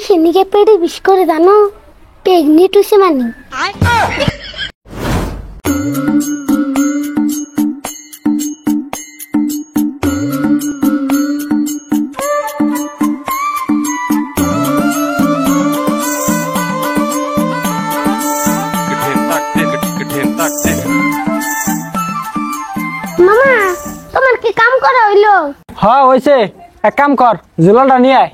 কিসের নিকে পেটে বিষ করে জানো? প্রেগনেন্ট হইছে মানে। মামা তোমার কি কাম করা হইলো? হ্যাঁ হইছে, এক কাম কর, জুলালটা নিয়ে আয়।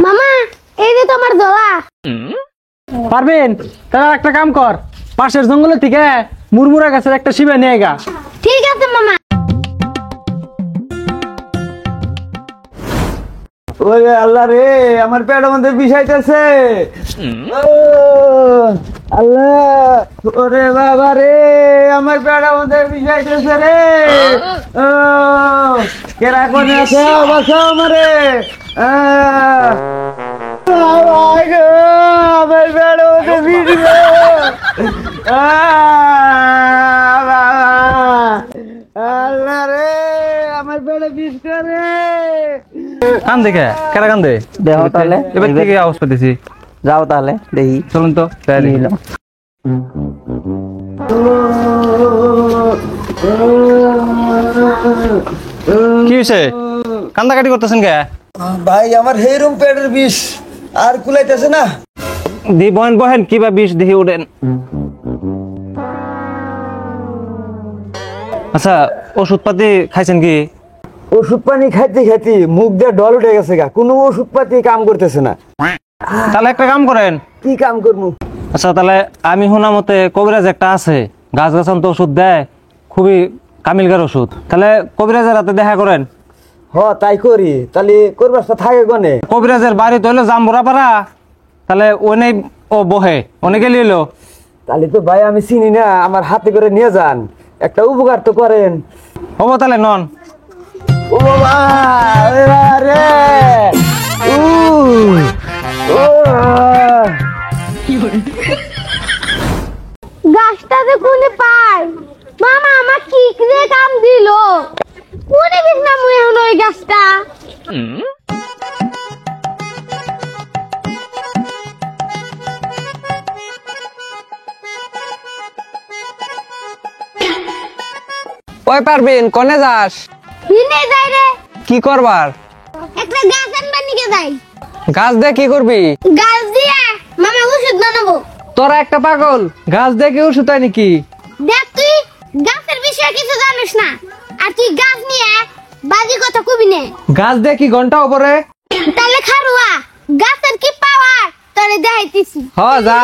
মামা এই যে তোমার দোলা। পারবেন? তাহলে একটা কাম কর, পাশের জঙ্গলের থেকে মুরমুরা গাছের একটা শিবা নিয়ে গা। ঠিক আছে মামা। ওরে আল্লাহ রে, আমার পেটের মধ্যে বিষাইতেছে। আল্লাহ, ওরে বাবা রে, আমার পেটের মধ্যে বিষাইতেছে রে। কেরা কোনে আছে, বাঁচাও আমারে। আমার পেটের মধ্যে বিষবে। আল্লাহ রে, আমার পেটে বিষ করে। কান দেখে কেরা কান দে দেখো তাহলে, এবার থেকে আওয়াজ পেতেছি। যাও তাহলে দেখি। চলুন তো কি হয়েছে, কান্দাকাটি করতেছেন কে? ভাই আমার হেরুম পেটের বিষ আর কুলাইতেছে না। দি বহেন বহেন, কিবা বিষ দেখি উঠেন। আচ্ছা, ওষুধ পাতি খাইছেন কি? ওষুধ পানি খাইতে খাইতে মুখ দিয়ে ডল উঠে গেছে গা, কোনো ওষুধ পাতি কাম করতেছে না। তাহলে একটা কাম করেন। কি কাম করবো? আচ্ছা তাহলে আমি শোনা মতে কবিরাজ একটা আছে, গাছ গাছান তো ওষুধ দেয়, খুবই কামিলগার ওষুধ। তাহলে কবিরাজের হাতে দেখা করেন। হ তাই করি, তাহলে করবার থাকে গনে। কবিরাজের বাড়ি তো হলো জাম্বুরা পাড়া, তাহলে ওনে ও বহে, ওনে গেলি হলো। তাহলে তো ভাই আমি চিনি না, আমার হাতে করে নিয়ে যান, একটা উপকার তো করেন। হবো তাহলে নন। ও বাবা, ওরে বাবা রে, গাছটা যে কোনে পায়? মামা আমার কি রে কাম দিল? কোনে বিছনা মুই এখন ওই গাছটা? ওই পারবেন, কোনে যাস? হিনে যাই রে, কি করবার? একটা গাছ আনবার নিকে যাই। গাছ দিয়ে কি করবি? গাছ দিয়ে মামা ওষুধ বানাবো। তোরা একটা পাগল, গাছ দিয়ে কি ওষুধ হয় নাকি? দেখ তুই গাছের বিষয়ে কিছু জানিস না, আর তুই গাছ নিয়ে বাজি কথা কবি নে। গাছ দিয়ে কি ঘন্টা উপরে? তাহলে খারুয়া গাছের কি পাওয়ার তোরে দেখাইতেছি। হ যা।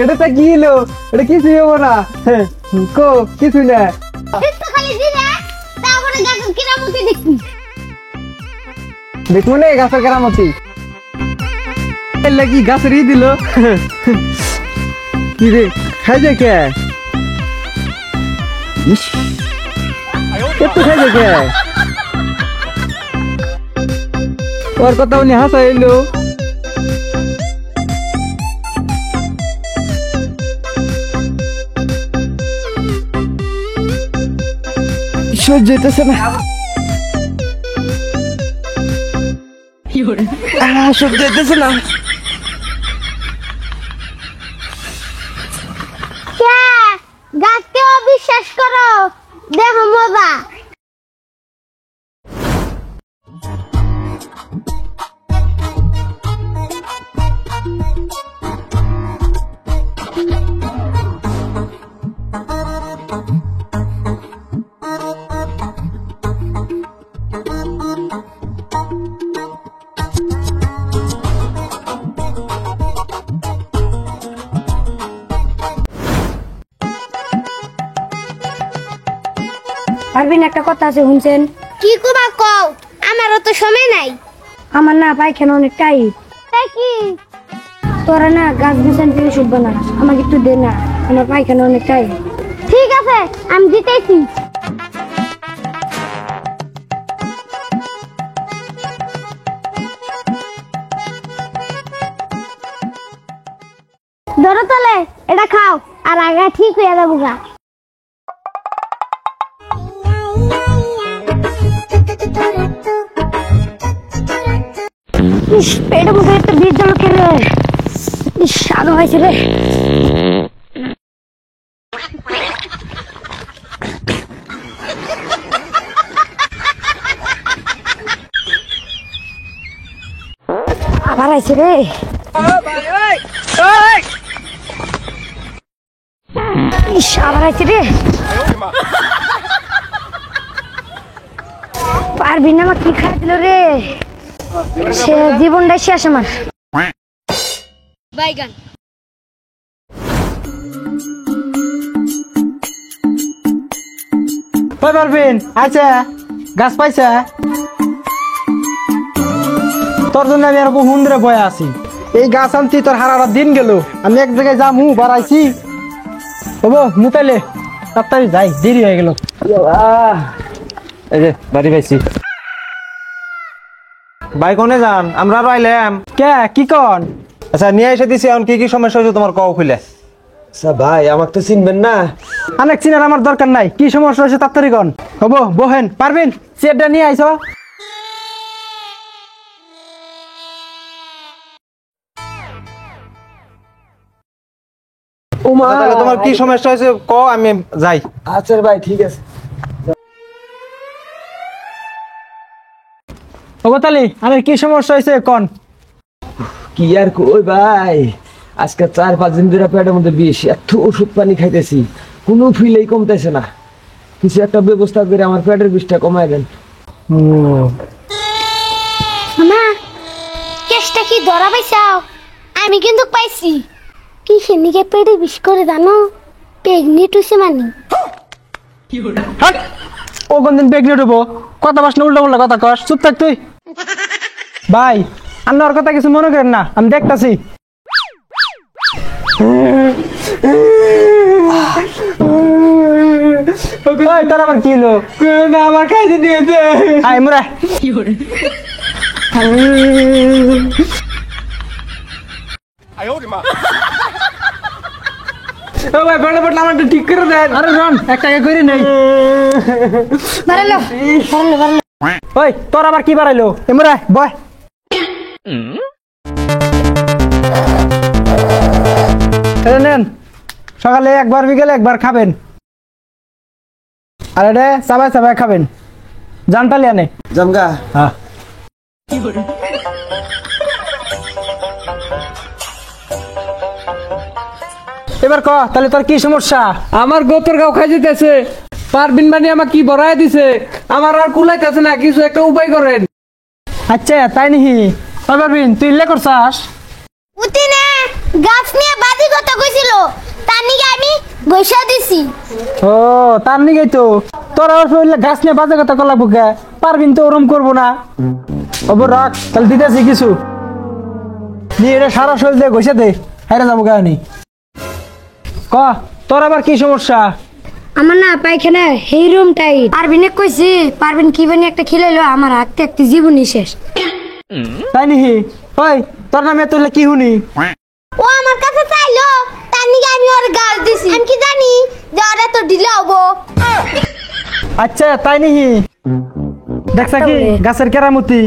এটা কি হলো? এটা কিছু হবো না, কো কিছু না। একটু খালি দিলে তারপরে গাছের কিরামতি দেখবি। দেখবো না গাছের কেরামতি। কি গাছের ই দিল? কি রে খাই যায় কে? একটু খাই যায় কে? ওর কথা উনি হাসা এলো। সহ্য হইতেছে না, সহ্য হইতেছে না। গাছকে অবিশ্বাস করো, দেখো মজা। পারবিন একটা কথা আছে শুনছেন? কি কবা কও, আমারও তো সময় নাই। আমার না পায়খানা অনেক টাইট। তাই কি? তোরা না গাছ বিছান থেকে শুনবো না, আমাকে একটু দে না, আমার পায়খানা অনেক টাইট। ঠিক আছে, আমি দিতেছি। ধরো তাহলে এটা খাও, আর আগা ঠিক হয়ে যাবো গা। ইস, পেটের মধ্যে একটা বীজ জমা খেলে ইস স্বাদ হয়েছে রে। আবার আইছে রে। ইস, আবার আইছে রে। পারবি না, আমার কি খাই দিল রে, সে জীবনটাই শেষ আমার। বাইগান কই পারবেন? আচ্ছা গাছ পাইছে? তোর জন্য আমি আর বহুন ধরে বয়ে আছি। এই গাছ আনছি তোর হারাটা দিন গেল, আমি এক জায়গায় যামু বাড়াইছি। হবো মুতাইলে তাড়াতাড়ি যাই, দেরি হয়ে গেল। এই যে বাড়ি পাইছি। ভাই কোনে যান? আমরা আরো আইলাম। কে কি কন? আচ্ছা নিয়ে এসে দিছি, এখন কি কি সমস্যা হয়েছে তোমার কও খুলে। আচ্ছা ভাই, আমাকে তো চিনবেন না। অনেক চিনার আমার দরকার নাই, কি সমস্যা হয়েছে তাড়াতাড়ি কন। হবো বহেন। পারবেন চেয়ারটা নিয়ে আইছো? তাহলে তোমার কি সমস্যা হয়েছে কও, আমি যাই। আচ্ছা ভাই, ঠিক আছে। অবতালি আমার কি সমস্যা হয়েছে কন। কি আর কই ভাই, আজকে 4-5 দিন ধরে পেটের মধ্যে বিষ, এত ওষুধ পানি খাইতেছি, কোনো ফিলেই কমতেছে না। কিছু একটা ব্যবস্থা করে আমার পেটের বিষটা কমায় দেন। মা, কেসটা কি ধরা পাইছাও? আমি কিন্তু পাইছি। কি সেনিকে পেটে বিষ করে জানো? প্রেগনেন্ট হইছে মানে। হাট! ও কোনদিন প্রেগনেন্ট হবো? কথা বাস না, উল্টা উল্টা কথা কস। চুপ থাক তুই। ভাই আন্নার কথা কিছু মনে করেন না, আমি দেখতাছি। ওই তোর আবার কি হলো? আমার খাইতে দিয়েছে। আয় মুরা। ও ভাই, পেটে পড়লে আমার একটু ঠিক করে দেন। আরে রন এক টাকা করে নেই। বাড়ালো বাড়ালো বাড়ালো। ওই তোর আবার কি বাড়াইলো? এমরা বয়। এটা নেন, সকালে একবার বিকেলে একবার খাবেন, আর এটা চাবাই চাবাই খাবেন। জানটালি আনে জামগা। হ্যাঁ। এবার ক তাহলে তোর কি সমস্যা? আমার গোতর গাও খাই যেতেছে, পারবিন বানি আমাকে কি বড়াই দিছে, আমার আর কুলাইতেছে না, কিছু একটা উপায় করেন। আচ্ছা তাই নিহি পারবিন, তুই ইল্লে করছাস? উতি না, গাছ নিয়ে বাজি কথা কইছিল, তার নিকে আমি গৈসা দিছি। ও তার নিগেই তো তোর আবার গাছ নিয়ে বাজে কথা কলা বুকে। পারবিন তো ওরম করবো না। ওপর রাখ, তাহলে দিতেছি কিছু নিয়ে, এটা সারা শরীর দিয়ে ঘষে দে, হেরে যাবো গানি। ক তোর আবার কি সমস্যা? আমার না পায়খানা এই রুম টাইট। পারবিনে কইছি, পারবিন কি বানি একটা খিলাইলো, আমার হাতে একটা জীবনই শেষ। তাই নিহি? ওই তোর নামে তুললে কি শুনি? ও আমার কাছে চাইলো, তার নিকে আমি ওর গাল দিছি। আমি কি জানি যে ওরা তো ঢিলা হবো। আচ্ছা তাই নিহি? দেখছা কি গাছের কেরামতি?